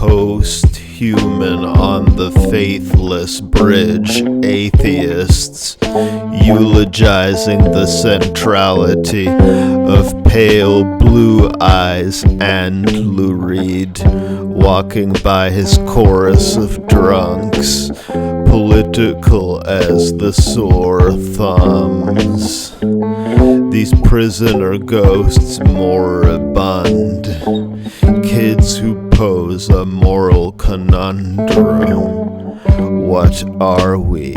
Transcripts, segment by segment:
post-human on the faithless bridge, atheists eulogizing the centrality of pale blue eyes and Lou Reed, walking by his chorus of drunks, political as the sore thumbs. These prisoner ghosts moribund, kids who pose a moral conundrum. What are we?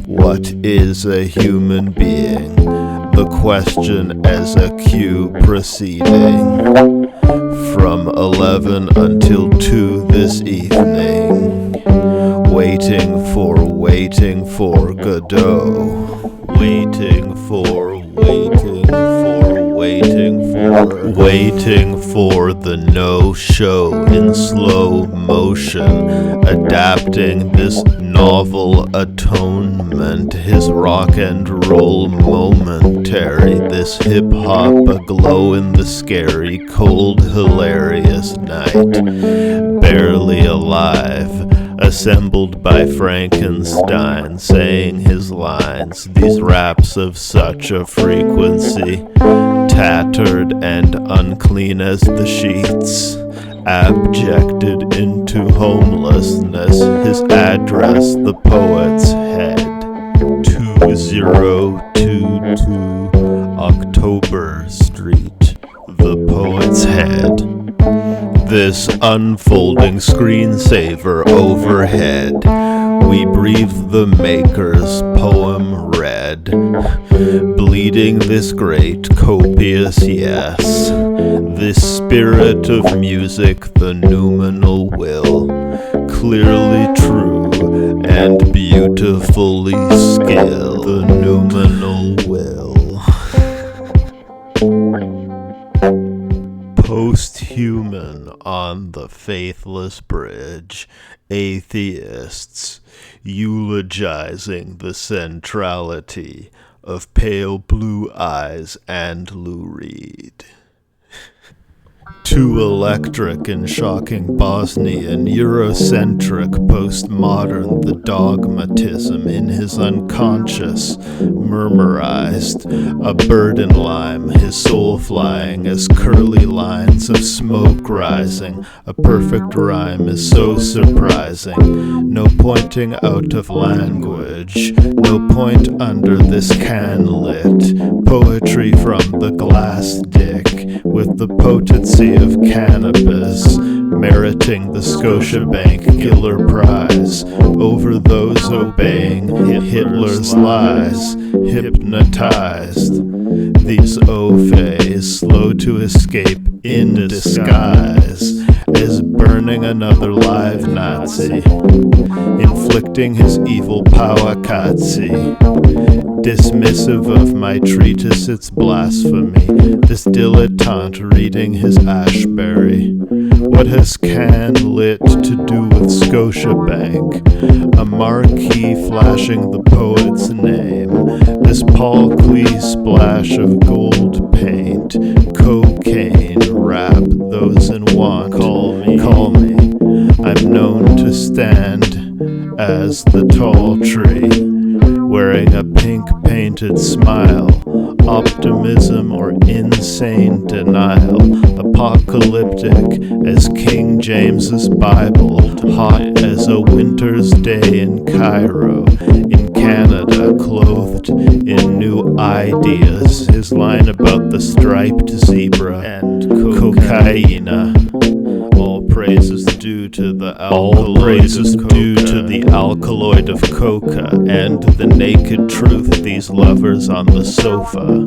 What is a human being? The question as a cue proceeding from 11 until 2 this evening. Waiting for Godot. Waiting for the no-show in slow motion, adapting this novel atonement, his rock and roll momentary, this hip-hop aglow in the scary, cold, hilarious night, barely alive, assembled by Frankenstein, saying his lines, these raps of such a frequency, tattered and unclean as the sheets, abjected into homelessness, his address the Poet's Head, 2022 October Street, the Poet's Head. This unfolding screensaver overhead, we breathe the maker's poem read, bleeding this great copious yes, this spirit of music, the noumenal will, clearly true and beautifully skilled, the noumenal will. Post-human on the faithless bridge, atheists eulogizing the centrality of pale blue eyes and Lou Reed. Too electric and shocking Bosnian, Eurocentric, postmodern, the dogmatism in his unconscious, murmurized, a bird in lime, his soul flying as curly lines of smoke rising, a perfect rhyme is so surprising, no pointing out of language, no point under this can lit, poetry from the glass dick, with the potency of cannabis, meriting the Scotiabank Giller Prize over those obeying Hitler's lies, hypnotized. These Ophes slow to escape in disguise, as burning another live Nazi, inflicting his evil powakatsi. Dismissive of my treatise, its blasphemy, this dilettante reading his Ashbery. What has can lit to do with Scotiabank? A marquee flashing the poet's name, this Paul Klee splash of gold paint, cocaine, rap, those in want, call me, I'm known to stand as the tall tree, wearing a pink-painted smile, optimism or insane denial, apocalyptic as King James's Bible, hot as a winter's day in Cairo, in Canada, clothed in new ideas, his line about the striped zebra and cocaina. All praises due to the alkaloid of coca and the naked truth, these lovers on the sofa.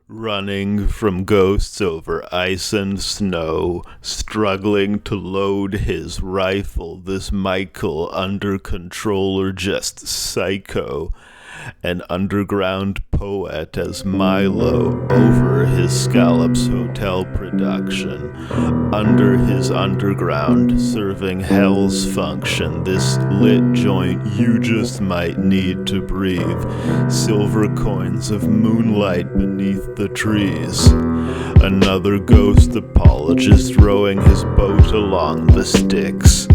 Running from ghosts over ice and snow, struggling to load his rifle, this Michael under control or just psycho, an underground poet as Milo over his Scallops Hotel production. Under his underground, serving hell's function, this lit joint you just might need to breathe. Silver coins of moonlight beneath the trees. Another ghost apologist rowing his boat along the Styx.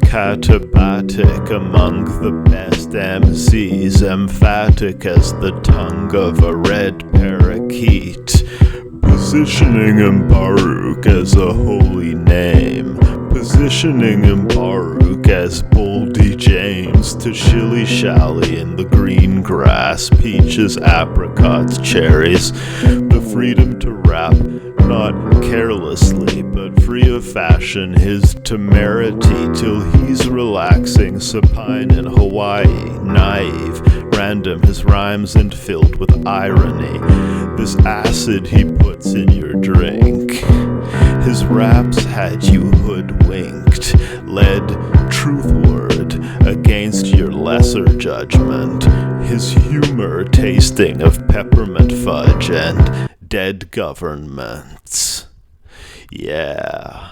Catabatic among the best MCs, emphatic as the tongue of a red parakeet. Positioning Mbaruk as a holy name. Positioning Mbaruk as Boldy James to shilly-shally in the green grass, peaches, apricots, cherries. The freedom to rap, not carelessly, but free of fashion, his temerity till he's relaxing, supine in Hawaii, naive, random, his rhymes and filled with irony. This acid he puts in your drink. His raps had you hoodwinked, led truthward against your lesser judgment. His humor tasting of peppermint fudge and dead governments. Yeah.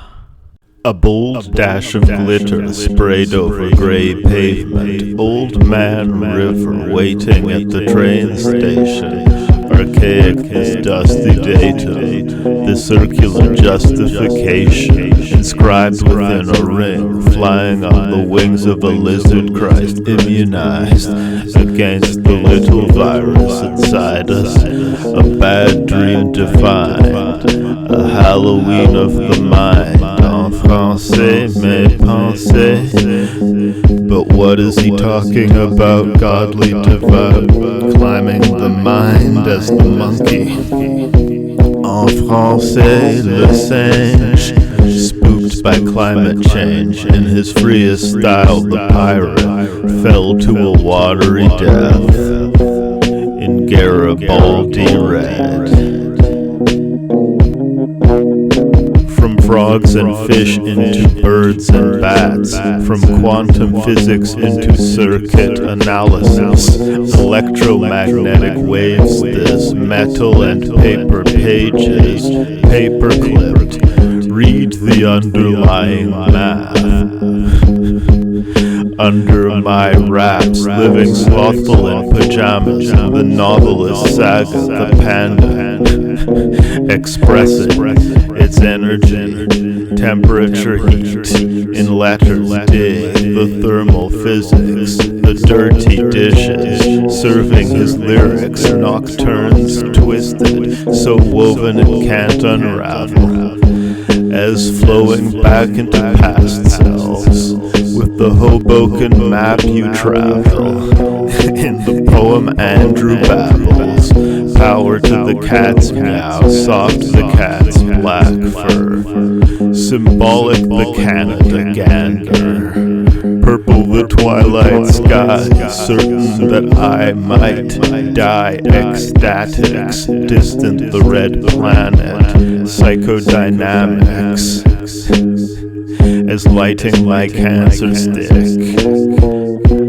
A bold dash of glitter sprayed over gray pavement. Old Man River waiting at the train station. Archaic as dusty datum. The circular justification inscribed within a ring, flying on the wings of a lizard Christ, immunized against the little virus inside us. A bad dream defined, a Halloween of the mind. En français, mes pensées. But what is he talking about? Godly devout, climbing the mind as the monkey. En français, le singe, spooked by climate change. In his freest style, the pirate fell to a watery death in Garibaldi red. From frogs and fish into birds and bats, from quantum physics into circuit analysis, electromagnetic waves, this metal and paper pages, paper clipped, read the underlying math. Under my raps, living slothful in pajamas, the novelist saga, the panda, expressing its energy, temperature, heat, in letters, dig, the thermal physics, the dirty dishes, serving his lyrics, nocturnes twisted, so woven it can't unravel, as flowing back into past selves. With the Hoboken map you travel. In the poem Andrew babbles. Power to the cat's meow. Soft the cat's black fur. Symbolic the Canada gander. Purple the twilight sky. Certain that I might die. Ecstatics. Distant the red planet. Psychodynamics. As lighting my cancer stick,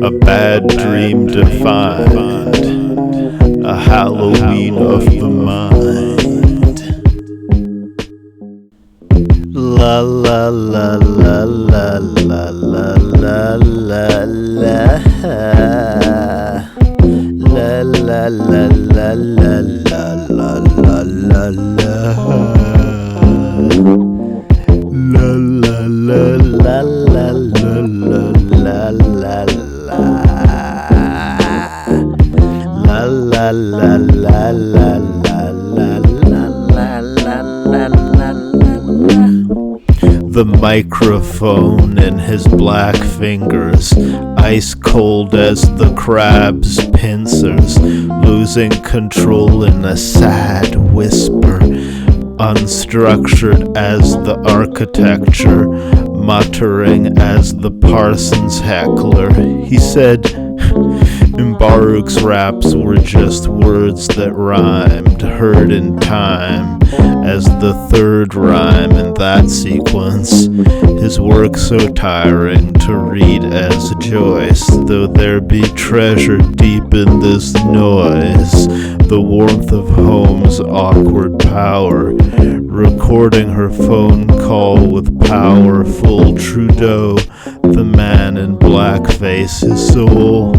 a bad dream defined, a Halloween of the mind. La la la la la la la la la la la la la la la la la la. La la la la la la la la la la la la la. The microphone in his black fingers, ice cold as the crab's pincers, losing control in a sad whisper. Unstructured as the architecture, muttering as the Parsons heckler. He said, And Baruch's raps were just words that rhymed, heard in time as the third rhyme in that sequence. His work so tiring to read as Joyce, though there be treasure deep in this noise, the warmth of home's awkward power, recording her phone call with powerful Trudeau, the man in blackface, his soul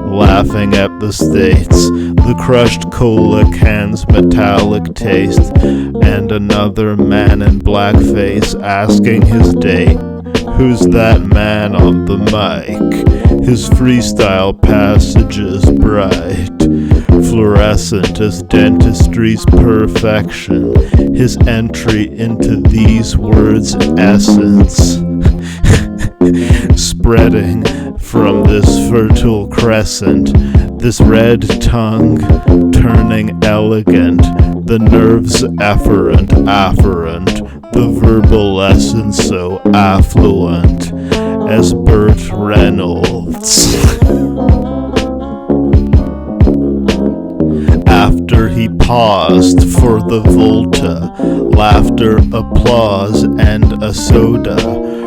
laughing at the states, the crushed cola can's metallic taste, and another man in blackface asking his date, who's that man on the mic? His freestyle passages bright, fluorescent as dentistry's perfection, his entry into these words' essence, spreading from this fertile crescent, this red tongue turning elegant, the nerves afferent, the verbal essence so affluent as Burt Reynolds. After he paused for the Volta, laughter, applause, and a soda,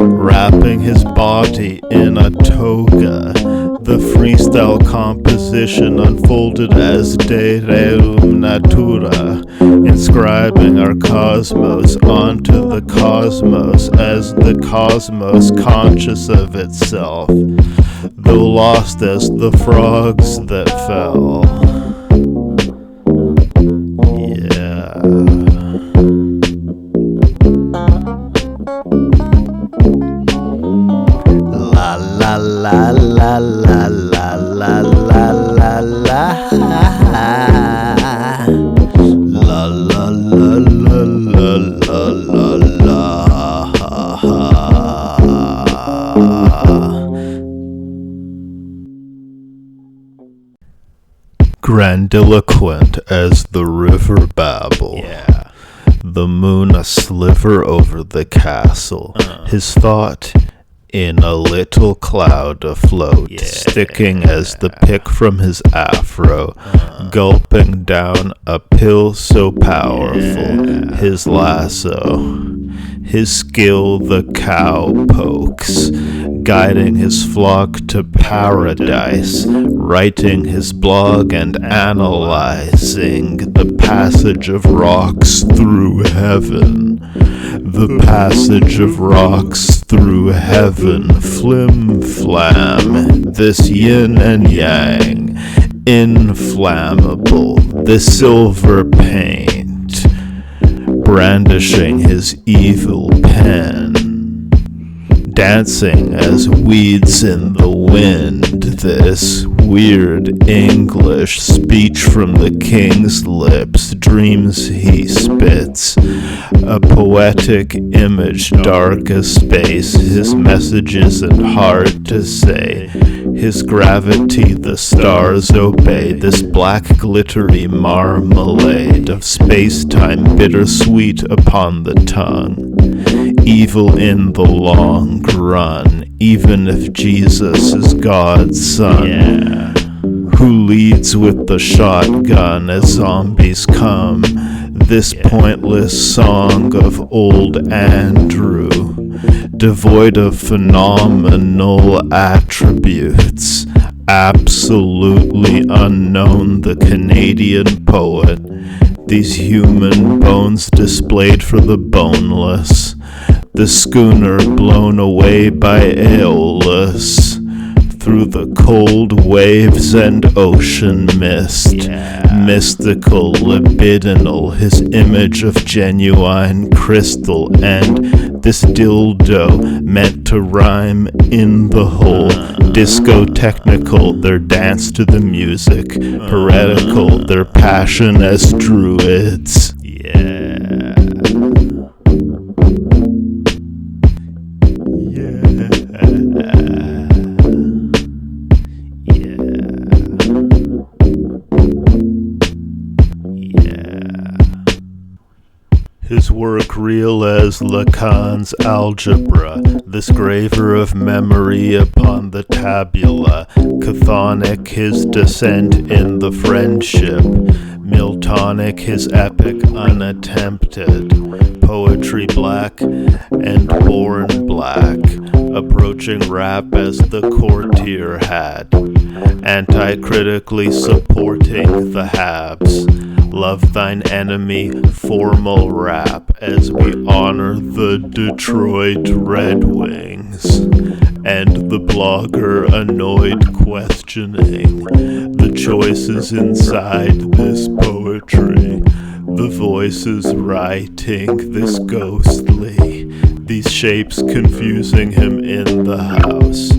wrapping his body in a toga, the freestyle composition unfolded as De Rerum Natura, inscribing our cosmos onto the cosmos as the cosmos conscious of itself, though lost as the frogs that fell. La la la la la la la la la la la la la la grandiloquent as the river babble. The moon a sliver over the castle, his thought in a little cloud afloat, sticking as the pick from his afro, gulping down a pill so powerful, his lasso, his skill the cow pokes, guiding his flock to paradise, writing his blog and analyzing the passage of rocks through heaven. The passage of rocks through heaven, flim flam, this yin and yang, inflammable, this silver paint, brandishing his evil pen, dancing as weeds in the wind, this weird English speech from the king's lips, dreams he spits, a poetic image dark as space, his message isn't hard to say, his gravity the stars obey, this black glittery marmalade of space-time bittersweet upon the tongue, evil in the long run, even if Jesus is God's son, who leads with the shotgun as zombies come, this pointless song of old Andrew, devoid of phenomenal attributes, absolutely unknown, the Canadian poet, these human bones displayed for the boneless, the schooner blown away by Aeolus, through the cold waves and ocean mist, mystical, libidinal, his image of genuine crystal, and this dildo meant to rhyme in the hole, disco technical, their dance to the music, heretical, their passion as druids. His work real as Lacan's algebra, this graver of memory upon the tabula, chthonic his descent in the friendship, Miltonic his epic unattempted, poetry black and born black, approaching rap as the courtier had, anti-critically supporting the haves. Love thine enemy, formal rap, as we honor the Detroit Red Wings. And the blogger annoyed questioning the choices inside this poetry, the voices writing this ghostly, these shapes confusing him in the house,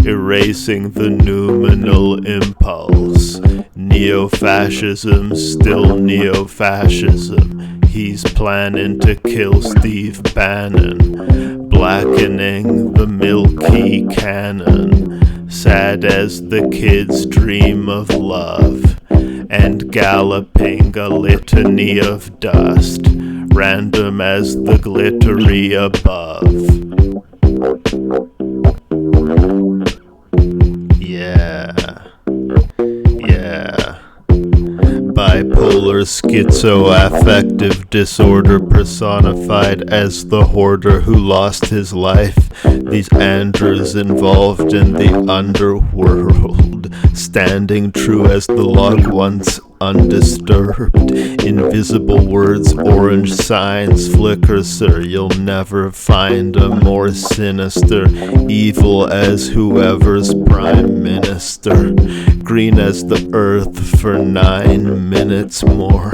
erasing the noumenal impulse. Neo-fascism, still neo-fascism. He's planning to kill Steve Bannon, blackening the milky canon, sad as the kids dream of love, and galloping a litany of dust, random as the glittery above. Yeah. Bipolar schizoaffective disorder personified as the hoarder who lost his life. These Andrews involved in the underworld, standing true as the log once undisturbed. Invisible words, orange signs flicker, sir. You'll never find a more sinister evil as whoever's prime minister. Green as the earth for 9 minutes more.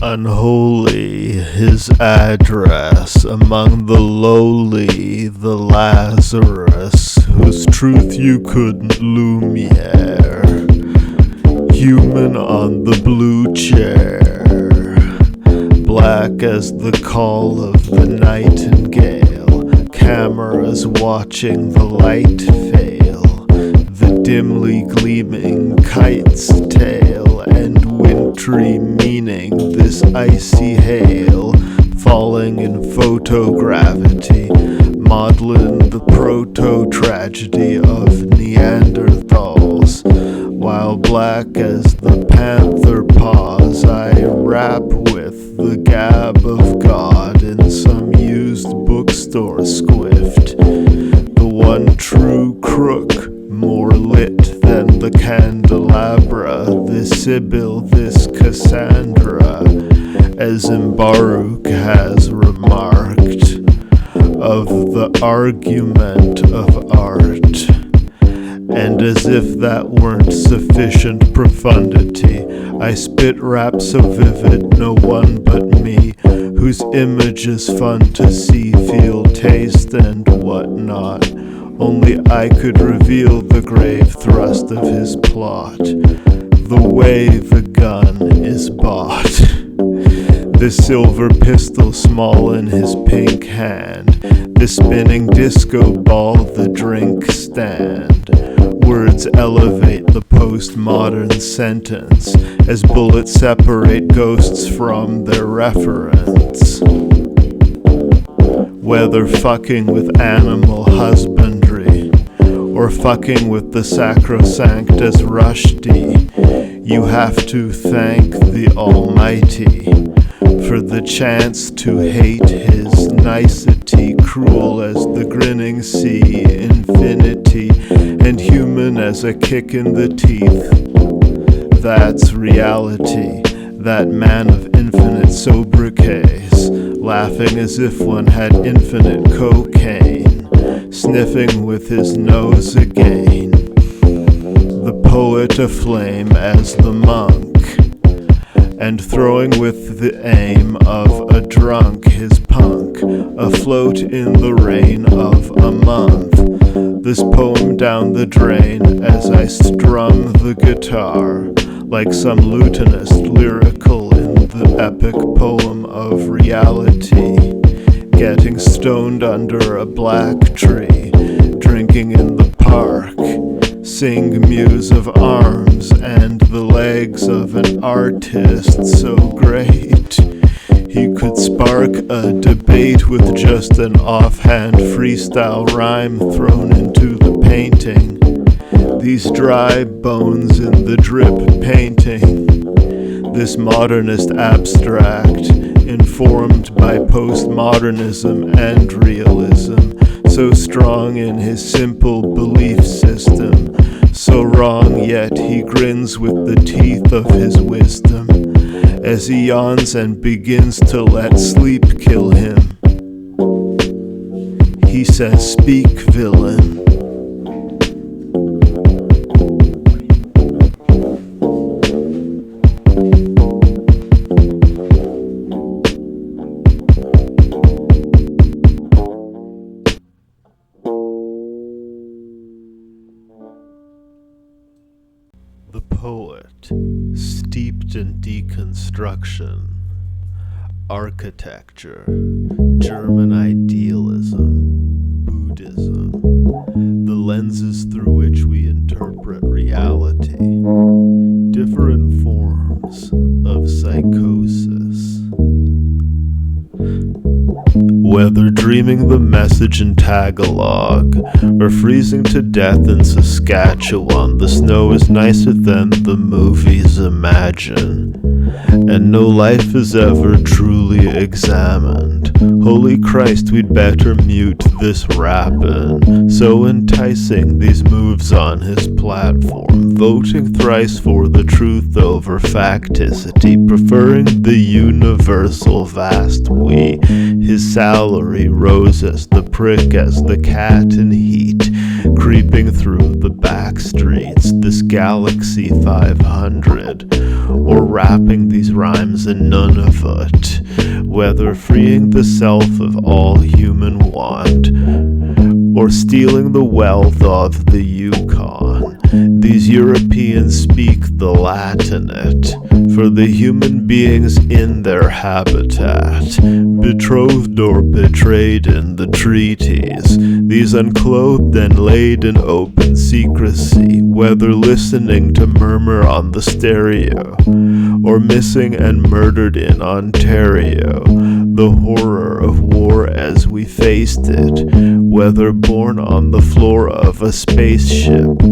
Unholy his address among the lowly, the Lazarus, whose truth you couldn't lumiere. Human on the blue chair, black as the call of the nightingale, cameras watching the light fail, the dimly gleaming kite's tail, and wintry meaning this icy hail, falling in photogravity, modeling the proto-tragedy of Neanderthals. While black as the panther paws, I rap with the gab of God in some used bookstore squift. The one true crook, more lit than the candelabra, this Sibyl, this Cassandra, as Mbaruk has remarked, of the argument of art. And as if that weren't sufficient profundity, I spit rap so vivid no one but me, whose image is fun to see, feel, taste, and whatnot. Only I could reveal the grave thrust of his plot, the way the gun is bought. The silver pistol small in his pink hand, the spinning disco ball, the drink stand. Words elevate the postmodern sentence as bullets separate ghosts from their reference. Whether fucking with animal husbandry or fucking with the sacrosanct as Rushdie, you have to thank the Almighty for the chance to hate his nicety, cruel as the grinning sea, infinity, and human as a kick in the teeth. That's reality, that man of infinite sobriquets, laughing as if one had infinite cocaine, sniffing with his nose again. The poet aflame as the monk, and throwing with the aim of a drunk his punk, afloat in the rain of a month. This poem down the drain as I strum the guitar, like some lutenist lyrical in the epic poem of black tree, drinking in the park, sing muse of arms and the legs of an artist so great he could spark a debate with just an offhand freestyle rhyme thrown into the painting. These dry bones in the drip painting, this modernist abstract, informed by postmodernism and realism, so strong in his simple belief system, so wrong yet he grins with the teeth of his wisdom, as he yawns and begins to let sleep kill him. He says, "Speak, villain." The poet, steeped in deconstruction, architecture, German idealism, Buddhism, the lenses through which we interpret reality, different forms of psychosis. Whether dreaming the message in Tagalog or freezing to death in Saskatchewan, the snow is nicer than the movies imagine, and no life is ever truly examined. Holy Christ, we'd better mute this rappin'. So enticing these moves on his platform, voting thrice for the truth over facticity, preferring the universal vast we. His salary rose as the prick as the cat in heat, creeping through the back streets, this Galaxy 500, or rapping these rhymes in Nunavut, whether freeing the self of all human want, or stealing the wealth of the Yukon. These Europeans speak the Latinate for the human beings in their habitat, betrothed or betrayed in the treaties, these unclothed and laid in open secrecy, whether listening to murmur on the stereo, or missing and murdered in Ontario, the horror of war as we faced it, whether born on the floor of a spaceship,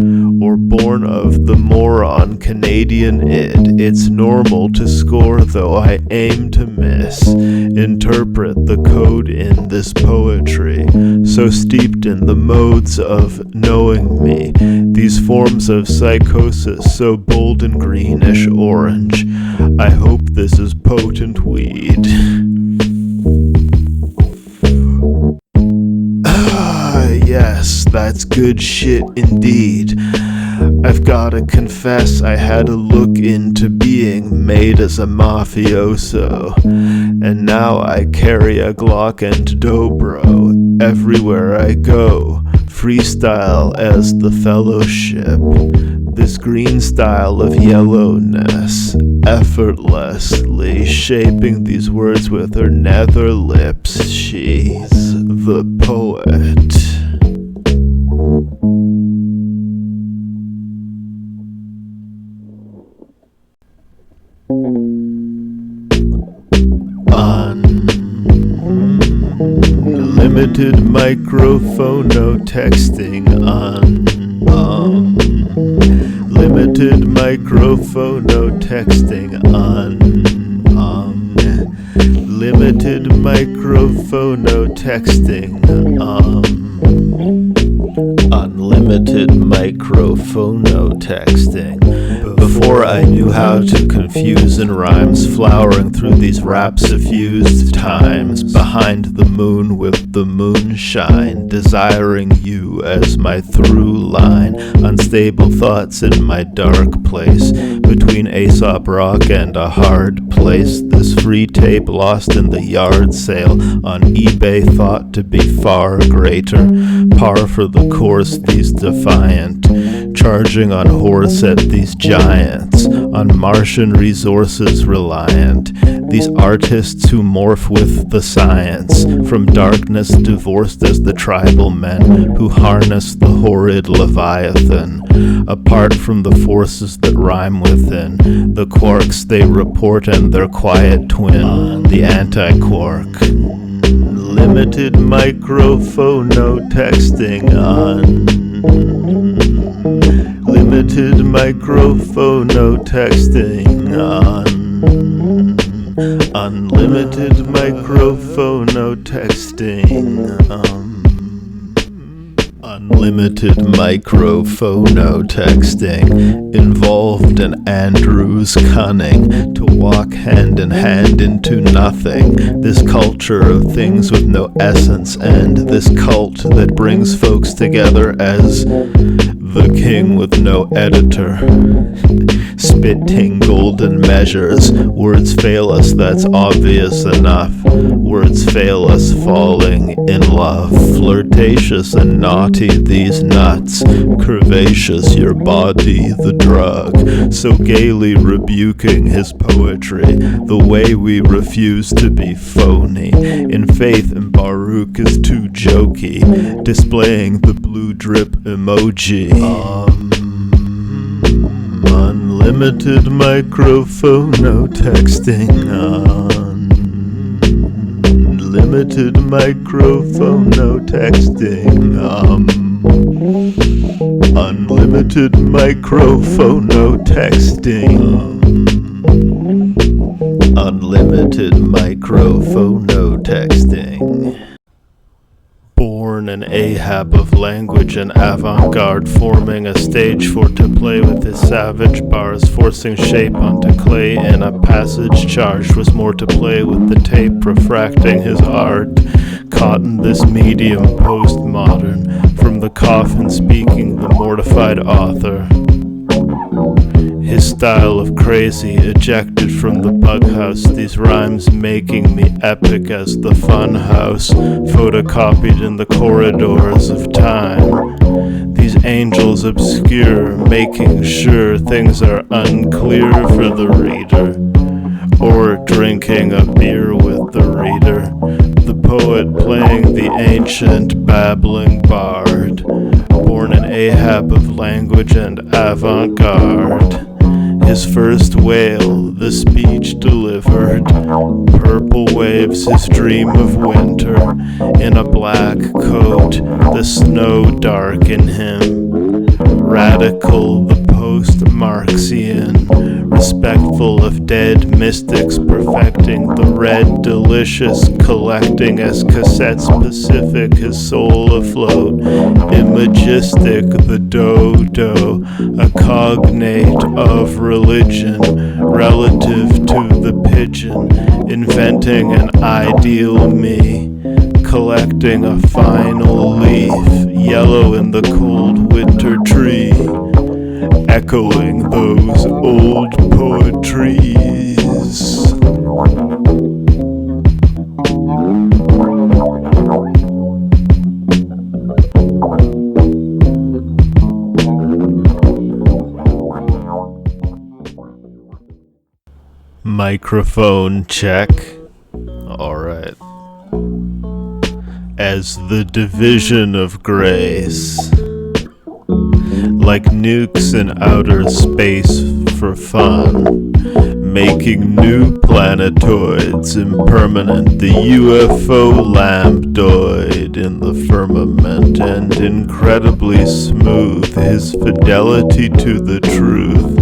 or born of the moron Canadian id. It's normal to score, though I aim to miss. Interpret the code in this poetry, so steeped in the modes of knowing me, these forms of psychosis so bold and greenish orange. I hope this is potent weed. Yes, that's good shit indeed. I've gotta confess I had to look into being made as a mafioso, and now I carry a Glock and Dobro everywhere I go, freestyle as the fellowship, this green style of yellowness, effortlessly shaping these words with her nether lips. She's the poet. Unlimited microphone, no texting. Limited microphone, no texting. Limited microphone, no texting. Unlimited microphone, no texting. Before I knew how to confuse in rhymes, flowering through these rap suffused times, behind the moon with the moonshine, desiring you as my through line, unstable thoughts in my dark place, between Aesop Rock and a hard place, this free tape lost in the yard sale, on eBay thought to be far greater, par for the course these defiant, charging on horse at these giants, on Martian resources reliant, These artists who morph with the science, from darkness divorced as the tribal men who harness the horrid leviathan, apart from the forces that rhyme within, the quarks they report and their quiet twin, the anti-quark. Limited microphono texting on. Limited microphono texting on. Unlimited microphono texting. Unlimited microphono texting involved in Andrew's cunning to walk hand in hand into nothing. This culture of things with no essence, and this cult that brings folks together as the king with no editor. Spitting golden measures. Words fail us, that's obvious enough. Words fail us falling in love. Flirtatious and naughty these nuts. Curvaceous your body the drug. So gaily rebuking his poetry. The way we refuse to be phony. In faith and Baruch is too jokey. Displaying the blue drip emoji. Unlimited microphono texting on. Limited microphono texting unlimited microphono texting unlimited microphono texting. Born an Ahab of language and avant-garde, forming a stage for to play with his savage bars, forcing shape onto clay in a passage charged was more to play with the tape, refracting his art, caught in this medium postmodern, from the coffin speaking the mortified author. His style of crazy, ejected from the bug house, these rhymes making me epic as the fun house, photocopied in the corridors of time. These angels obscure, making sure things are unclear for the reader, or drinking a beer with the reader. The poet playing the ancient babbling bard, born an Ahab of language and avant-garde. His first wail, the speech delivered, purple waves his dream of winter, in a black coat, the snow darken him, radical the post-Marxian, respectful of dead mystics, perfecting the red delicious, collecting as cassettes Pacific, his soul afloat, imagistic the dodo, a cognate of religion, relative to the pigeon, inventing an ideal me, collecting a final leaf, yellow in the cold winter tree, echoing those old poetries. Microphone check. Alright. As the division of grace, like nukes in outer space for fun, making new planetoids impermanent, the UFO lambdoid in the firmament, and incredibly smooth his fidelity to the truth.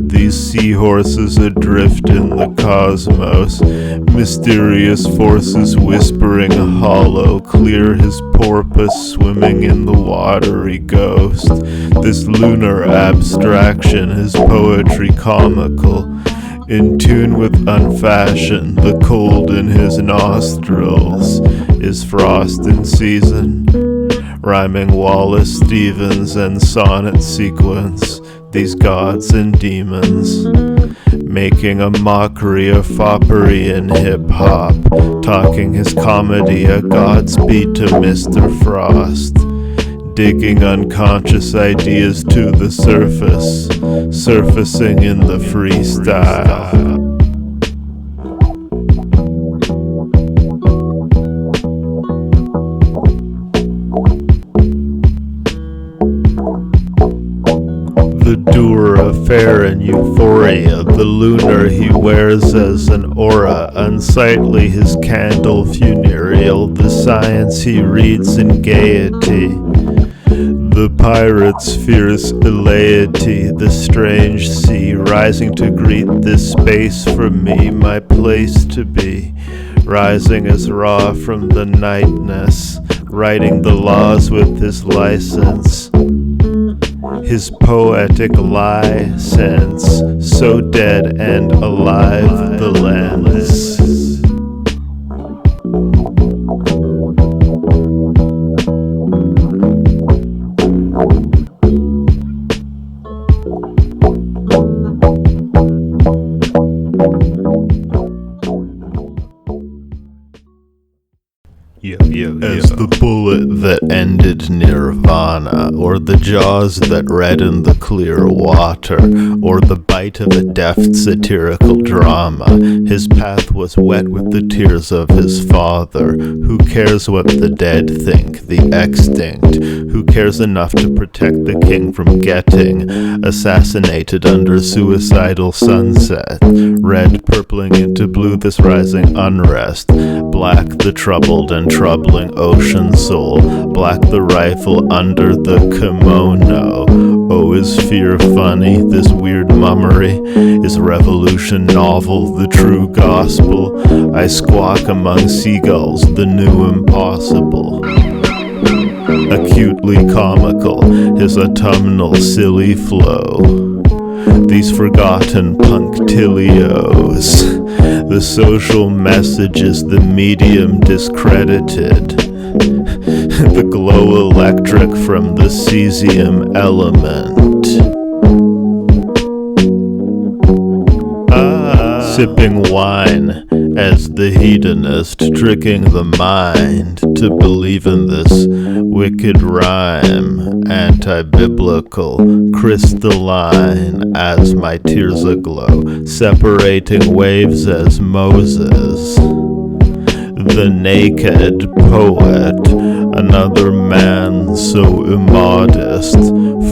These seahorses adrift in the cosmos, mysterious forces whispering hollow, clear his porpoise swimming in the watery ghost. This lunar abstraction, his poetry comical, in tune with unfashion, the cold in his nostrils is frost in season, rhyming Wallace Stevens and sonnet sequence, these gods and demons, making a mockery of foppery and hip-hop, talking his comedy a Godspeed to Mr. Frost, digging unconscious ideas to the surface, surfacing in the freestyle. lunar he wears as an aura, unsightly his candle funereal, the science he reads in gaiety, the pirate's fierce elate, the strange sea rising to greet this space for me, my place to be, rising as raw from the nightness, writing the laws with his license, his poetic license, so dead and alive the lens. As the bullet that ended nirvana, or the jaws that reddened the clear water, or the bite of a deft satirical drama, his path was wet with the tears of his father. Who cares what the dead think, the extinct? Who cares enough to protect the king from getting assassinated under suicidal sunset? Red purpling into blue this rising unrest, black the troubled and troubling ocean soul, black the rifle under the kimono. Oh, is fear funny, this weird mummery? Is revolution novel, the true gospel? I squawk among seagulls, the new impossible. Acutely comical, his autumnal silly flow. These forgotten punctilios, the social messages, the medium discredited, the glow electric from the cesium element. Sipping wine as the hedonist, tricking the mind to believe in this wicked rhyme, anti-biblical, crystalline as my tears aglow, separating waves as Moses, the naked poet, another man so immodest,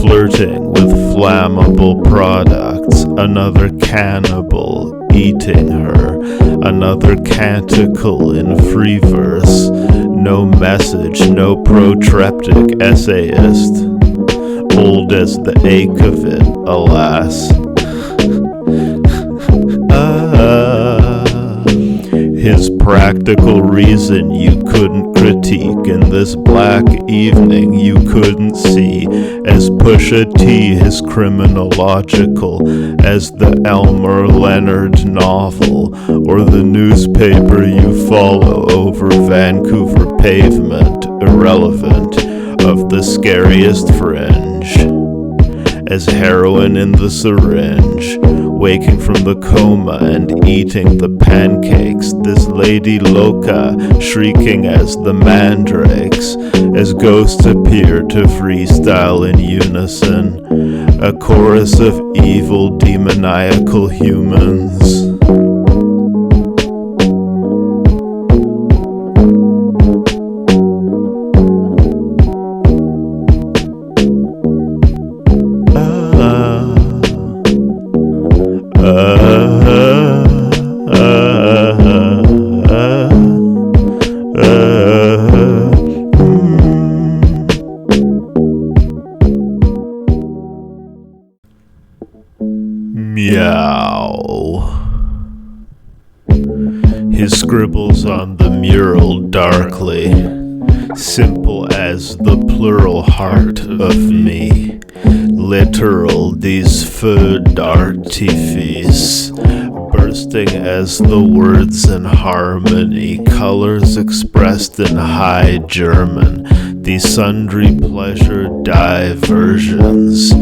flirting with flammable products, another cannibal eating her, another canticle in free verse, no message, no protreptic essayist, old as the ache of it, alas. His practical reason you couldn't critique, in this black evening you couldn't see, as Pusha T his criminological, as the Elmer Leonard novel, or the newspaper you follow over Vancouver pavement, irrelevant, of the scariest fringe, as heroin in the syringe, waking from the coma and eating the pancakes, this lady loca shrieking as the mandrakes, as ghosts appear to freestyle in unison, a chorus of evil demoniacal humans. Meow. His scribbles on the mural darkly, simple as the plural heart of me, literal these feux d'artifice, bursting as the words in harmony, colors expressed in high German, these sundry pleasure diversions,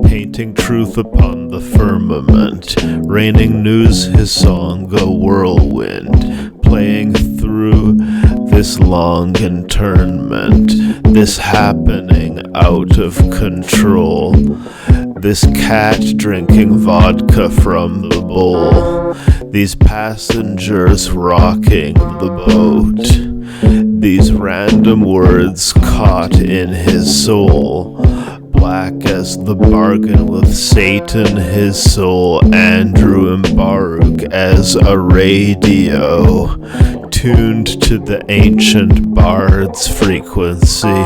painting truth upon the firmament, raining news his song a whirlwind, playing through this long internment, this happening out of control, this cat drinking vodka from the bowl, these passengers rocking the boat, these random words caught in his soul, black as the bargain with Satan, his soul, Andrew and Baruch as a radio, tuned to the ancient bard's frequency,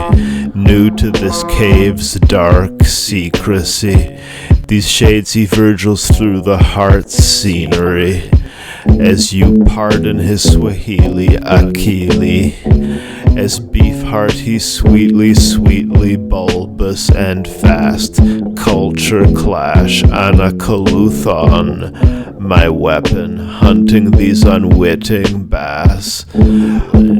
new to this cave's dark secrecy. These shades he Virgils through the heart's scenery, as you pardon his Swahili Akili, as beef heart he sweetly, sweetly bulbous and fast, culture clash, Anakaluthon, my weapon, hunting these unwitting bass,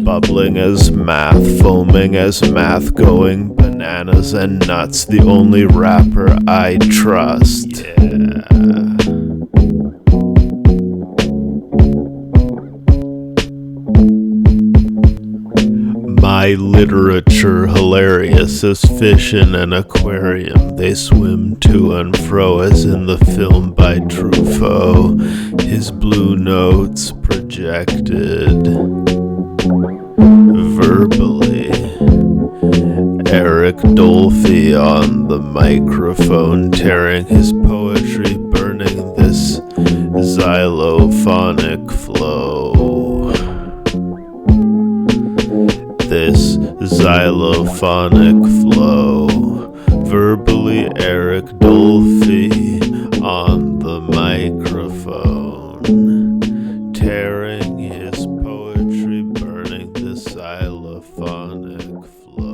bubbling as math, foaming as math, going bananas and nuts, the only rapper I trust. Yeah. My literature hilarious as fish in an aquarium. They swim to and fro as in the film by Truffaut. His blue notes projected verbally. Eric Dolphy on the microphone, tearing his poetry, burning this xylophonic flow. This xylophonic flow, verbally Eric Dolphy on the microphone, tearing his poetry, burning this xylophonic flow.